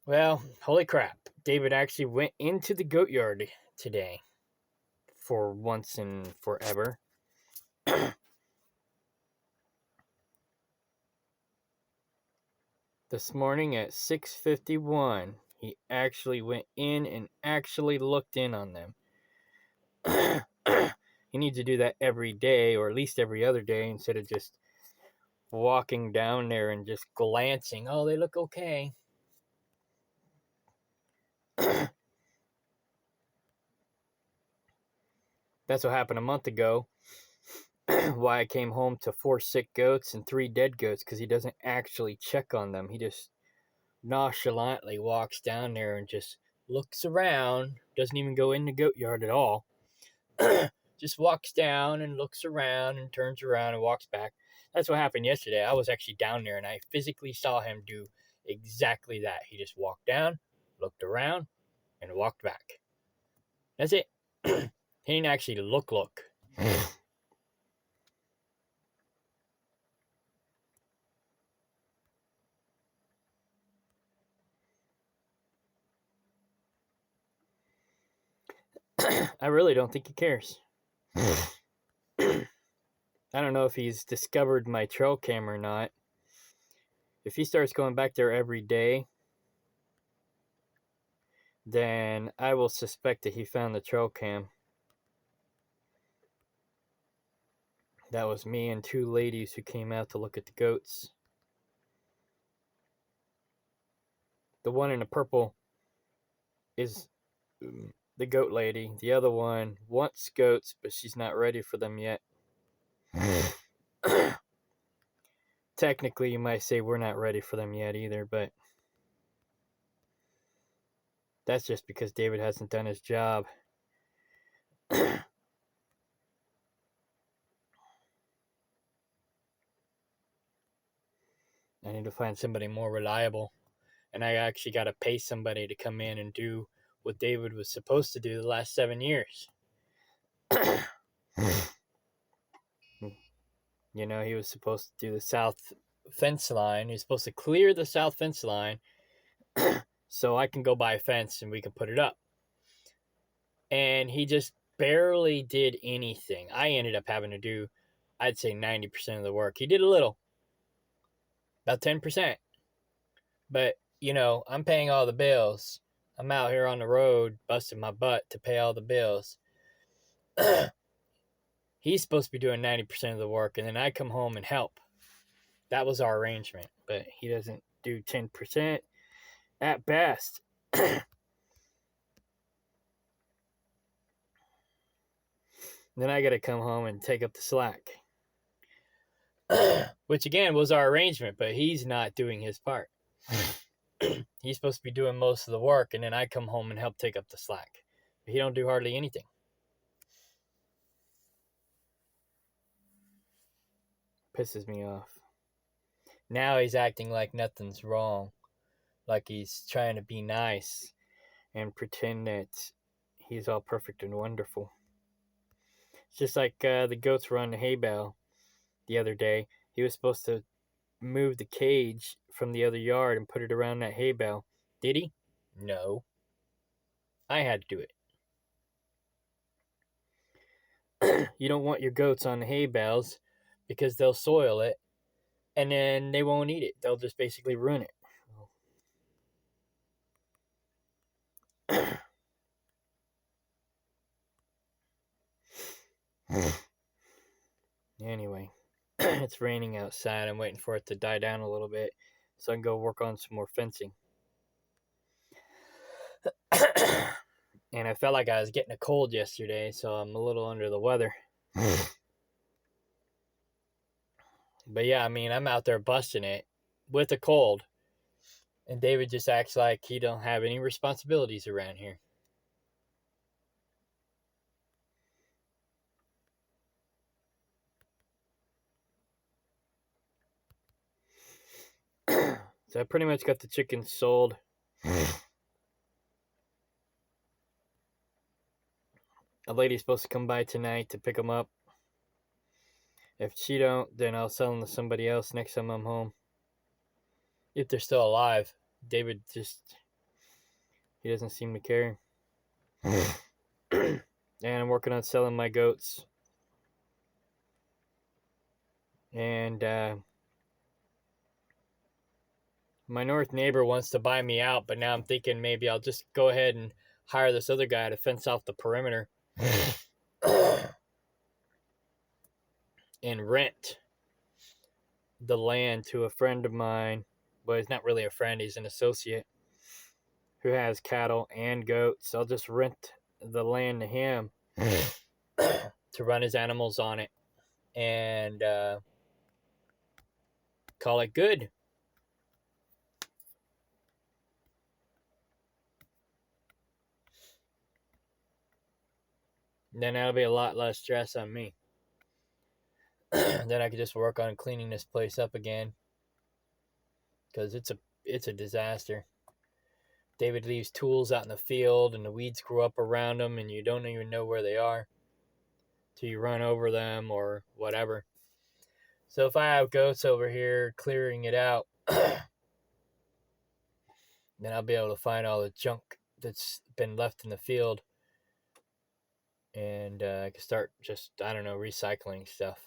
Well, holy crap. David actually went into the goat yard today for once and forever. This morning at 6:51, he actually went in and actually looked in on them. He needs to do that every day, or at least every other day, instead of just walking down there and just glancing. Oh, they look okay. That's what happened a month ago. Why I came home to 4 sick goats and 3 dead goats, because he doesn't actually check on them. He just nonchalantly walks down there and just looks around, doesn't even go in the goat yard at all. Just walks down and looks around and turns around and walks back. That's what happened yesterday. I was actually down there and I physically saw him do exactly that. He just walked down, looked around, and walked back. That's it. He didn't actually look. I really don't think he cares. I don't know if he's discovered my trail cam or not. If he starts going back there every day, then I will suspect that he found the trail cam. That was me and 2 ladies who came out to look at the goats. The one in the purple is the goat lady. The other one wants goats, but she's not ready for them yet. Technically, you might say we're not ready for them yet either, but that's just because David hasn't done his job. I need to find somebody more reliable. And I actually got to pay somebody to come in and do what David was supposed to do the last 7 years. You know, he was supposed to do the south fence line. He was supposed to clear the south fence line so I can go buy a fence and we can put it up. And he just barely did anything. I ended up having to do, I'd say 90% of the work. He did a little, about 10%. But, you know, I'm paying all the bills. I'm out here on the road busting my butt to pay all the bills. He's supposed to be doing 90% of the work, and then I come home and help. That was our arrangement, but he doesn't do 10% at best. Then I got to come home and take up the slack. Which, again, was our arrangement, but he's not doing his part. He's supposed to be doing most of the work, and then I come home and help take up the slack. But he don't do hardly anything. Pisses me off. Now he's acting like nothing's wrong. Like he's trying to be nice and pretend that he's all perfect and wonderful. It's just like the goats were on the hay bale the other day. He was supposed to move the cage from the other yard and put it around that hay bale. Did he? No. I had to do it. You don't want your goats on the hay bales because they'll soil it and then they won't eat it. They'll just basically ruin it. Anyway, it's raining outside. I'm waiting for it to die down a little bit so I can go work on some more fencing. And I felt like I was getting a cold yesterday, so I'm a little under the weather. But yeah, I mean, I'm out there busting it with a cold. And David just acts like he don't have any responsibilities around here. So I pretty much got the chickens sold. A lady's supposed to come by tonight to pick them up. If she don't, then I'll sell them to somebody else next time I'm home. If they're still alive. David just He doesn't seem to care. And I'm working on selling my goats. And my north neighbor wants to buy me out, but now I'm thinking maybe I'll just go ahead and hire this other guy to fence off the perimeter and rent the land to a friend of mine. Well, he's not really a friend, he's an associate who has cattle and goats. I'll just rent the land to him to run his animals on it and call it good. Then that'll be a lot less stress on me. Then I could just work on cleaning this place up again because it's a disaster. David leaves tools out in the field and the weeds grow up around them and you don't even know where they are till you run over them or whatever. So if I have goats over here clearing it out, then I'll be able to find all the junk that's been left in the field and I can start just, I don't know, recycling stuff.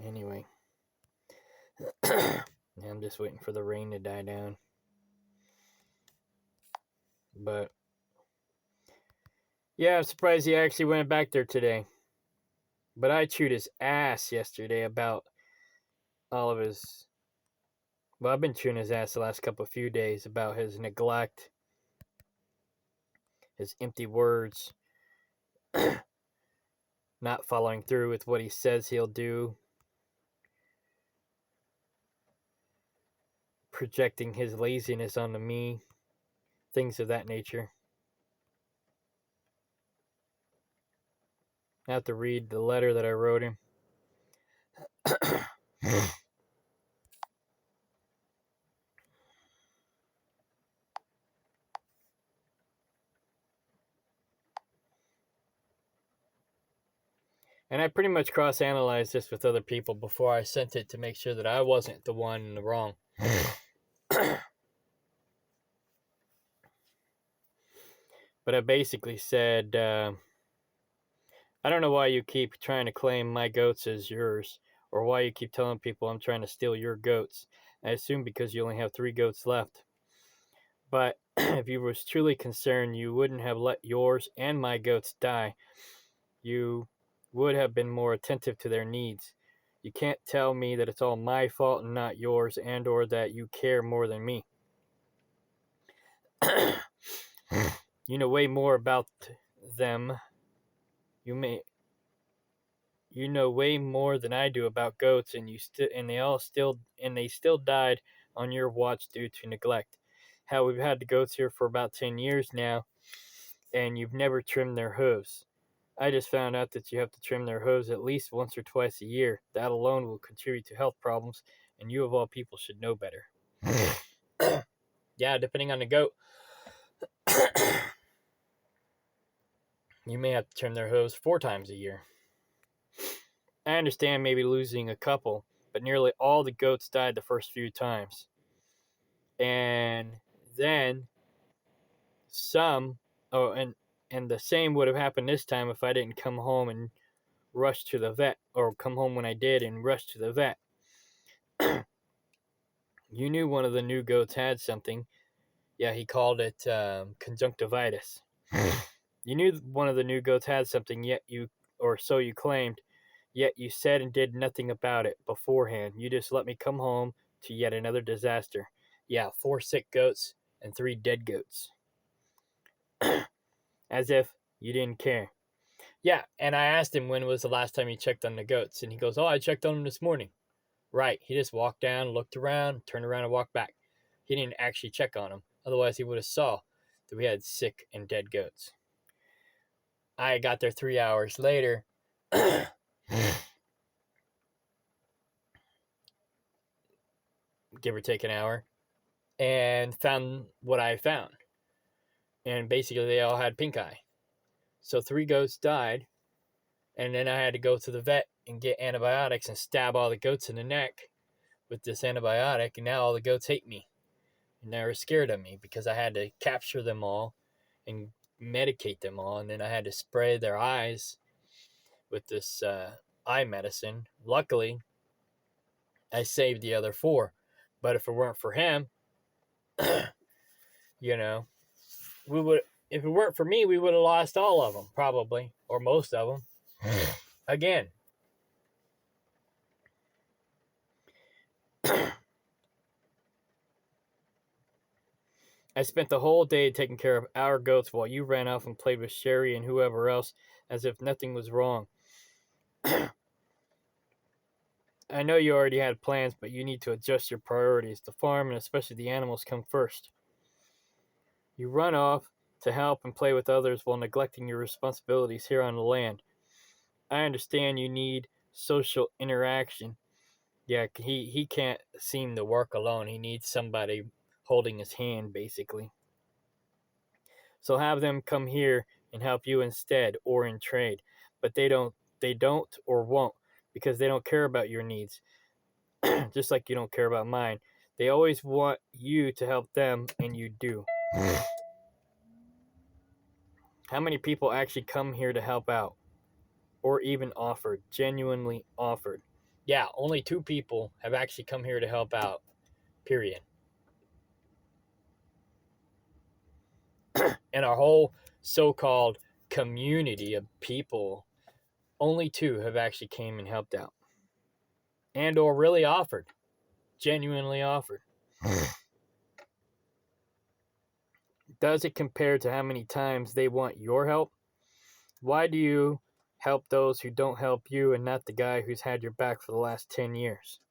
Anyway, I'm just waiting for the rain to die down. But yeah, I'm surprised he actually went back there today. But I chewed his ass yesterday about all of his. Well, I've been chewing his ass the last few days about his neglect, his empty words, not following through with what he says he'll do, projecting his laziness onto me, things of that nature. I have to read the letter that I wrote him. And I pretty much cross-analyzed this with other people before I sent it to make sure that I wasn't the one in the wrong. But I basically said, I don't know why you keep trying to claim my goats as yours, or why you keep telling people I'm trying to steal your goats. I assume because you only have 3 goats left. But if you was truly concerned, you wouldn't have let yours and my goats die. You would have been more attentive to their needs. You can't tell me that it's all my fault and not yours, and or that you care more than me. You know way more about them. You know way more than I do about goats, and they still died on your watch due to neglect. How we've had the goats here for about 10 years now, and you've never trimmed their hooves. I just found out that you have to trim their hooves at least once or twice a year. That alone will contribute to health problems, and you of all people should know better. Yeah, depending on the goat, you may have to trim their hooves 4 times a year. I understand maybe losing a couple, but nearly all the goats died the first few times. And then some, oh, and the same would have happened this time if I didn't come home and rush to the vet, or come home when I did and rush to the vet. You knew one of the new goats had something. Yeah, he called it conjunctivitis. You knew one of the new goats had something, or so you claimed, yet you said and did nothing about it beforehand. You just let me come home to yet another disaster. Yeah, 4 sick goats and 3 dead goats. As if you didn't care. Yeah, and I asked him when was the last time he checked on the goats, and he goes, "Oh, I checked on them this morning." Right, he just walked down, looked around, turned around and walked back. He didn't actually check on them. Otherwise, he would have saw that we had sick and dead goats. I got there 3 hours later. Give or take an hour, and found what I found. And basically, they all had pink eye. So 3 goats died, And then I had to go to the vet and get antibiotics and stab all the goats in the neck with this antibiotic. And now all the goats hate me. And they were scared of me because I had to capture them all and medicate them all. And then I had to spray their eyes with this eye medicine. Luckily, I saved the other four. But if it weren't for him, you know, we would. If it weren't for me, we would have lost all of them, probably, or most of them. Again, I spent the whole day taking care of our goats while you ran off and played with Sherry and whoever else as if nothing was wrong. I know you already had plans, but you need to adjust your priorities. The farm and especially the animals come first. You run off to help and play with others while neglecting your responsibilities here on the land. I understand you need social interaction. Yeah, he can't seem to work alone. He needs somebody holding his hand, basically. So have them come here and help you instead or in trade. But they don't or won't because they don't care about your needs. Just like you don't care about mine. They always want you to help them and you do. How many people actually come here to help out or even offered, genuinely offered? Yeah, only 2 people have actually come here to help out. Period. And our whole so-called community of people, only 2 have actually came and helped out and or really offered, genuinely offered. Does it compare to how many times they want your help? Why do you help those who don't help you and not the guy who's had your back for the last 10 years?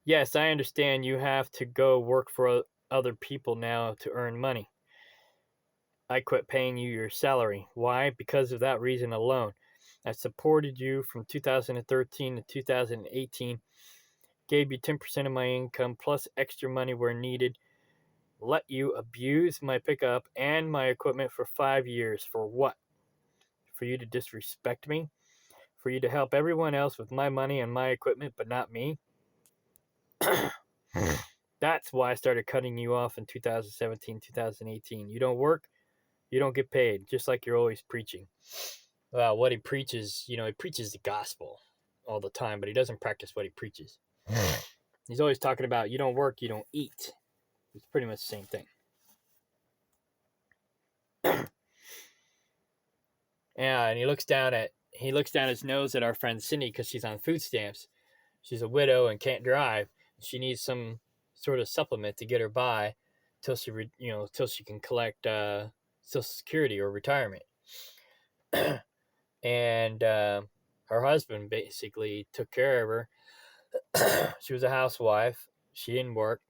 Yes, I understand you have to go work for other people now to earn money. I quit paying you your salary. Why? Because of that reason alone. I supported you from 2013 to 2018, gave you 10% of my income plus extra money where needed, let you abuse my pickup and my equipment for 5 years. For what? For you to disrespect me? For you to help everyone else with my money and my equipment, but not me? That's why I started cutting you off in 2017, 2018. You don't work, you don't get paid, just like you're always preaching. Well, what he preaches, he preaches the gospel all the time, but he doesn't practice what he preaches. He's always talking about you don't work, you don't eat. It's pretty much the same thing. Yeah, and he looks down his nose at our friend Cindy because she's on food stamps. She's a widow and can't drive. She needs some sort of supplement to get her by till she can collect Social Security or retirement. And her husband basically took care of her. She was a housewife. She didn't work,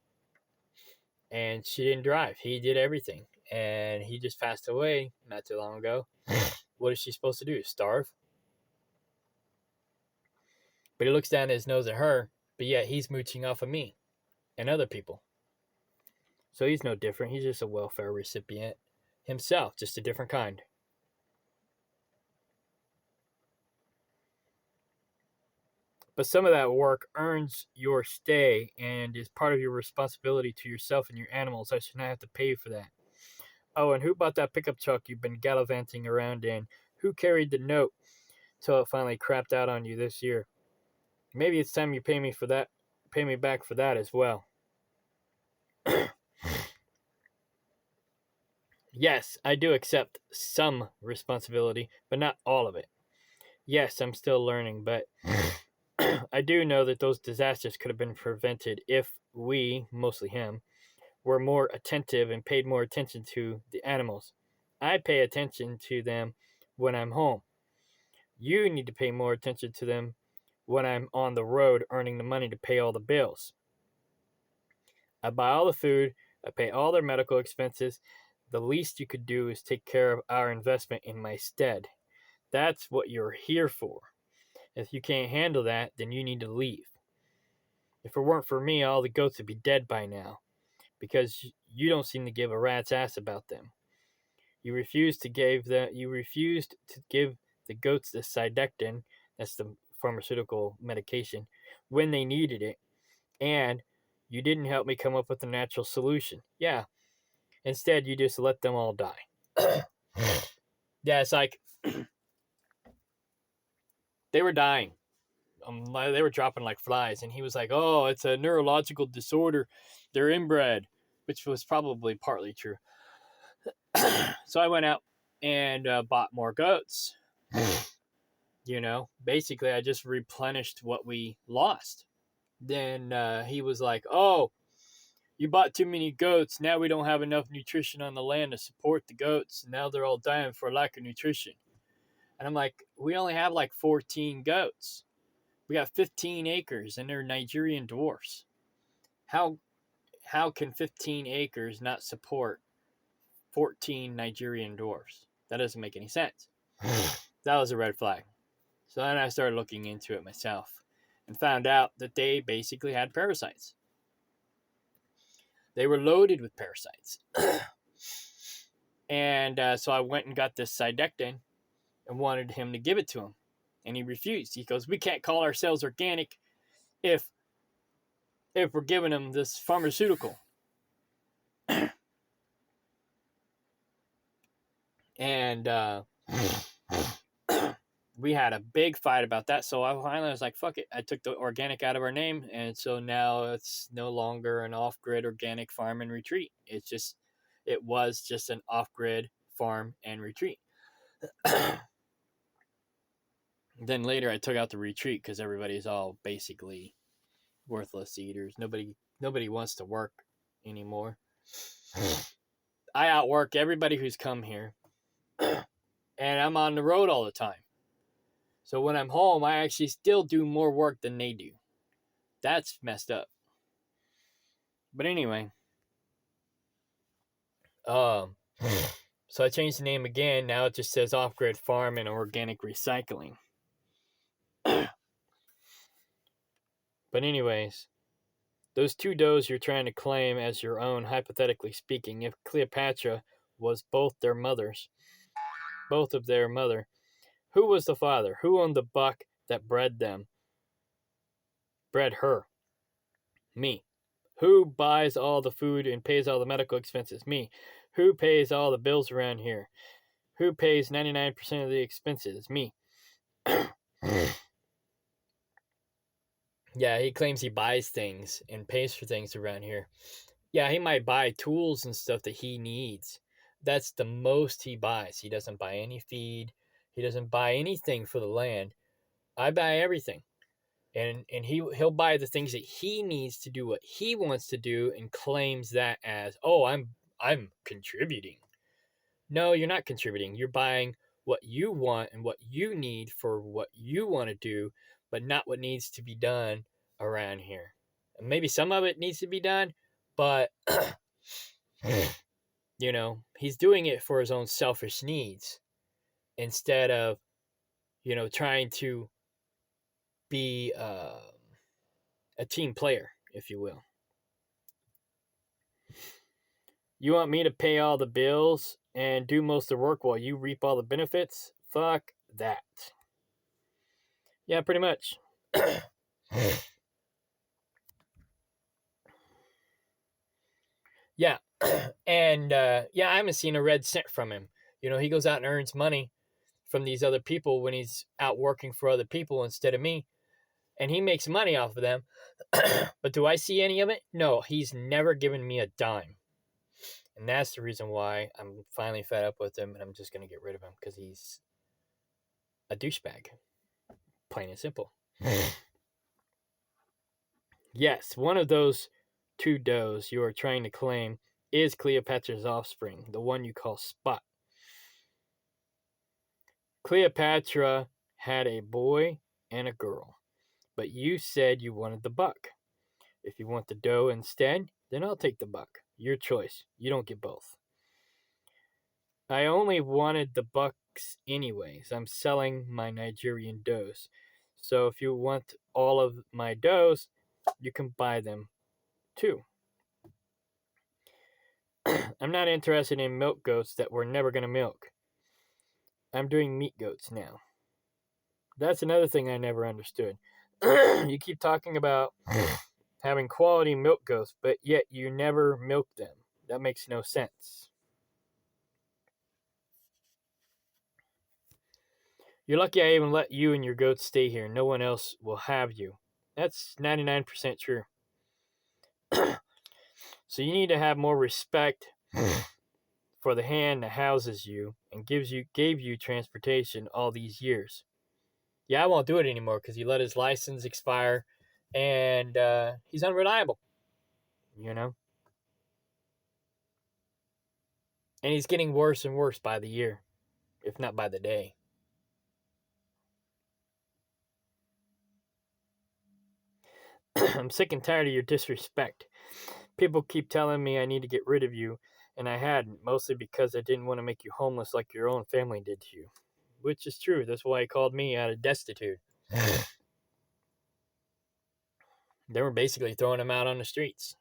and she didn't drive. He did everything, and he just passed away not too long ago. What is she supposed to do? Starve? But he looks down his nose at her, but yet he's mooching off of me and other people. So he's no different. He's just a welfare recipient himself, just a different kind. But some of that work earns your stay and is part of your responsibility to yourself and your animals. I should not have to pay for that. Oh, and who bought that pickup truck you've been gallivanting around in? Who carried the note till it finally crapped out on you this year? Maybe it's time you pay me back for that as well. Yes, I do accept some responsibility, but not all of it. Yes, I'm still learning, but I do know that those disasters could have been prevented if we, mostly him, were more attentive and paid more attention to the animals. I pay attention to them when I'm home. You need to pay more attention to them when I'm on the road earning the money to pay all the bills. I buy all the food, I pay all their medical expenses. The least you could do is take care of our investment in my stead. That's what you're here for. If you can't handle that, then you need to leave. If it weren't for me, all the goats would be dead by now, because you don't seem to give a rat's ass about them. You refused to give the goats the Cydectin, that's the pharmaceutical medication, when they needed it, and you didn't help me come up with a natural solution. Yeah, instead you just let them all die. Yeah, it's like they were dying. They were dropping like flies, and he was like, "Oh, it's a neurological disorder. They're inbred," which was probably partly true. So I went out and bought more goats. Basically, I just replenished what we lost. Then he was like, "Oh, you bought too many goats. Now we don't have enough nutrition on the land to support the goats. Now they're all dying for lack of nutrition." And I'm like, "We only have like 14 goats. We got 15 acres, and they're Nigerian dwarfs. How can 15 acres not support 14 Nigerian dwarfs? That doesn't make any sense." That was a red flag. So then I started looking into it myself and found out that they basically had parasites. They were loaded with parasites. And so I went and got this Cydectin and wanted him to give it to him. And he refused. He goes, "We can't call ourselves organic if we're giving him this pharmaceutical." And we had a big fight about that. So I finally was like, "Fuck it." I took the organic out of our name. And so now it's no longer an off-grid organic farm and retreat. It was just an off-grid farm and retreat. Then later I took out the retreat because everybody's all basically worthless eaters. Nobody wants to work anymore. I outwork everybody who's come here. And I'm on the road all the time. So when I'm home, I actually still do more work than they do. That's messed up. But anyway, so I changed the name again. Now it just says Off-Grid Farm and Organic Recycling. But anyways, those two does you're trying to claim as your own, hypothetically speaking, if Cleopatra was both their mothers, both of their mother, who was the father? Who owned the buck that bred them? Bred her? Me. Who buys all the food and pays all the medical expenses? Me. Who pays all the bills around here? Who pays 99% of the expenses? Me. Yeah, he claims he buys things and pays for things around here. Yeah, he might buy tools and stuff that he needs. That's the most he buys. He doesn't buy any feed. He doesn't buy anything for the land. I buy everything. And he'll buy the things that he needs to do what he wants to do and claims that as, "Oh, I'm contributing." No, you're not contributing. You're buying what you want and what you need for what you want to do, but not what needs to be done around here. And maybe some of it needs to be done, but he's doing it for his own selfish needs instead of, trying to be a team player, if you will. You want me to pay all the bills and do most of the work while you reap all the benefits? Fuck that. Yeah, pretty much. Yeah. And I haven't seen a red cent from him. He goes out and earns money from these other people when he's out working for other people instead of me. And he makes money off of them. But do I see any of it? No, he's never given me a dime. And that's the reason why I'm finally fed up with him and I'm just going to get rid of him because he's a douchebag. Plain and simple. Yes, one of those two does you are trying to claim is Cleopatra's offspring, the one you call Spot. Cleopatra had a boy and a girl, but you said you wanted the buck. If you want the doe instead, then I'll take the buck. Your choice. You don't get both. I only wanted the bucks anyways. I'm selling my Nigerian does. So if you want all of my does, you can buy them too. I'm not interested in milk goats that we're never going to milk. I'm doing meat goats now. That's another thing I never understood. You keep talking about having quality milk goats, but yet you never milk them. That makes no sense. You're lucky I even let you and your goats stay here. No one else will have you. That's 99% true. So you need to have more respect for the hand that houses you and gave you transportation all these years. Yeah, I won't do it anymore because he let his license expire, and he's unreliable. You know, and he's getting worse and worse by the year, if not by the day. I'm sick and tired of your disrespect. People keep telling me I need to get rid of you, and I hadn't, mostly because I didn't want to make you homeless like your own family did to you. Which is true. That's why he called me out of destitute. They were basically throwing him out on the streets.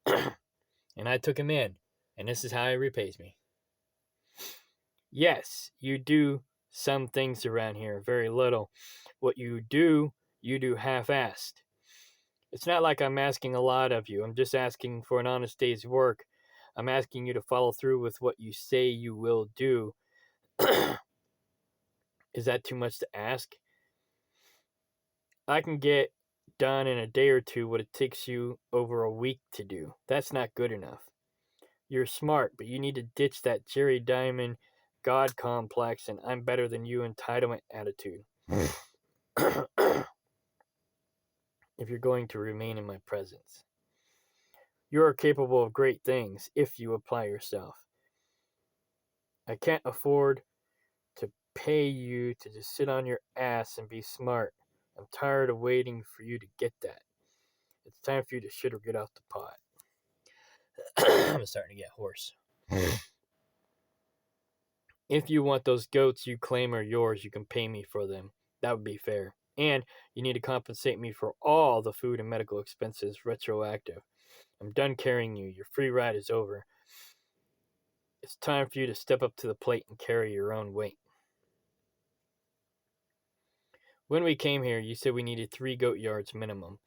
And I took him in, and this is how he repays me. Yes, you do some things around here, very little. What you do half-assed. It's not like I'm asking a lot of you. I'm just asking for an honest day's work. I'm asking you to follow through with what you say you will do. Is that too much to ask? I can get done in a day or two what it takes you over a week to do. That's not good enough. You're smart, but you need to ditch that Jerry Diamond God complex and I'm better than you entitlement attitude. If you're going to remain in my presence, you are capable of great things if you apply yourself. I can't afford to pay you to just sit on your ass and be smart. I'm tired of waiting for you to get that. It's time for you to shit or get off the pot. I'm starting to get hoarse. If you want those goats you claim are yours, you can pay me for them. That would be fair. And you need to compensate me for all the food and medical expenses retroactive. I'm done carrying you. Your free ride is over. It's time for you to step up to the plate and carry your own weight. When we came here, you said we needed 3 goat yards minimum.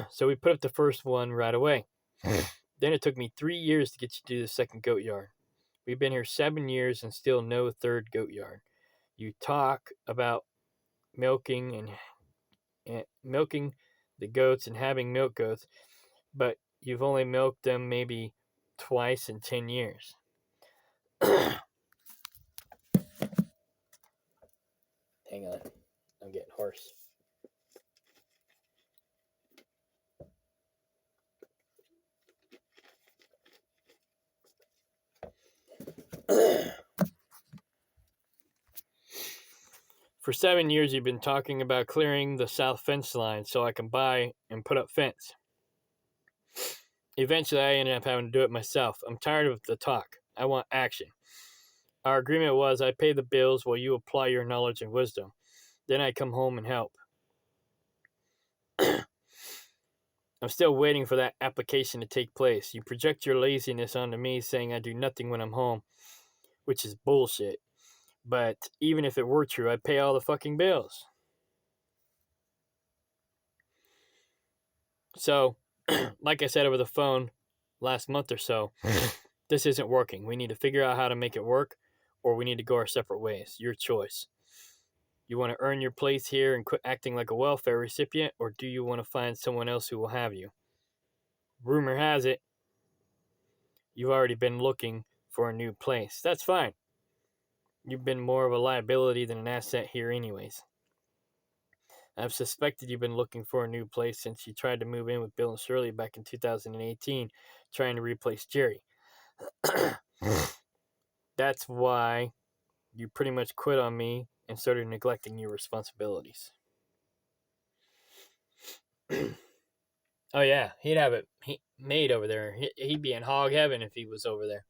So we put up the first one right away. Then it took me 3 years to get you to the second goat yard. We've been here 7 years and still no third goat yard. You talk about milking and milking the goats and having milk goats, but you've only milked them maybe twice in 10 years. Hang on, I'm getting hoarse. For 7 years, you've been talking about clearing the south fence line so I can buy and put up fence. Eventually, I ended up having to do it myself. I'm tired of the talk. I want action. Our agreement was I pay the bills while you apply your knowledge and wisdom. Then I come home and help. I'm still waiting for that application to take place. You project your laziness onto me saying I do nothing when I'm home, which is bullshit. But even if it were true, I'd pay all the fucking bills. So, like I said over the phone last month or so, this isn't working. We need to figure out how to make it work, or we need to go our separate ways. Your choice. You want to earn your place here and quit acting like a welfare recipient, or do you want to find someone else who will have you? Rumor has it you've already been looking for a new place. That's fine. You've been more of a liability than an asset here anyways. I've suspected you've been looking for a new place since you tried to move in with Bill and Shirley back in 2018, trying to replace Jerry. That's why you pretty much quit on me and started neglecting your responsibilities. Oh yeah, he'd have it made over there. He'd be in hog heaven if he was over there.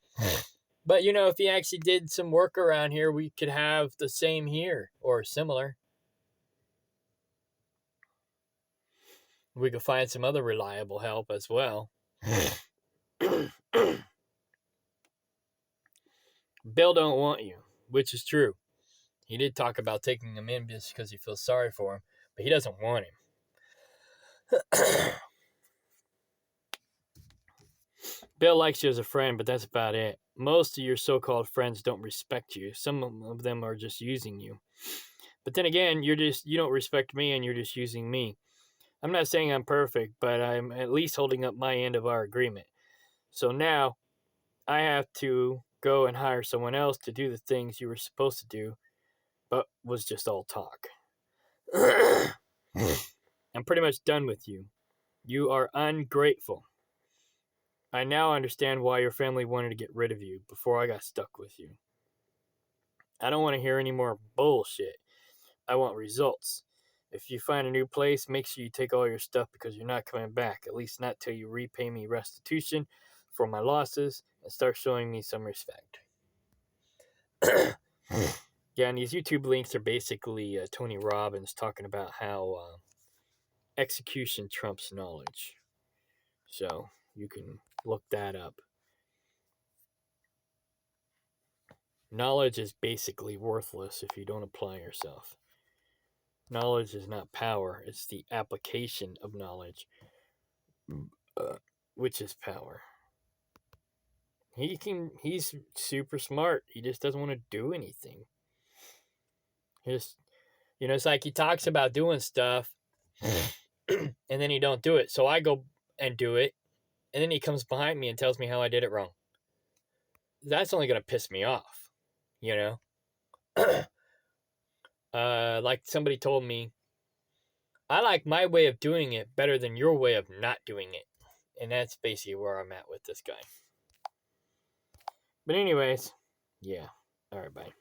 But if he actually did some work around here, we could have the same here or similar. We could find some other reliable help as well. Bill don't want you, which is true. He did talk about taking him in just because he feels sorry for him, but he doesn't want him. Bill likes you as a friend, but that's about it. Most of your so-called friends don't respect you. Some of them are just using you. But then again, you don't respect me and you're just using me. I'm not saying I'm perfect, but I'm at least holding up my end of our agreement. So now I have to go and hire someone else to do the things you were supposed to do, but was just all talk. I'm pretty much done with you. You are ungrateful. I now understand why your family wanted to get rid of you before I got stuck with you. I don't want to hear any more bullshit. I want results. If you find a new place, make sure you take all your stuff because you're not coming back, at least not till you repay me restitution for my losses and start showing me some respect. Yeah, and these YouTube links are basically Tony Robbins talking about how execution trumps knowledge. So you can look that up. Knowledge is basically worthless if you don't apply yourself. Knowledge is not power, it's the application of knowledge, which is power. He's super smart. He just doesn't want to do anything. It's like he talks about doing stuff and then he don't do it. So I go and do it, and then he comes behind me and tells me how I did it wrong. That's only going to piss me off, you know? Like somebody told me, I like my way of doing it better than your way of not doing it. And that's basically where I'm at with this guy. But anyways, yeah. All right, bye.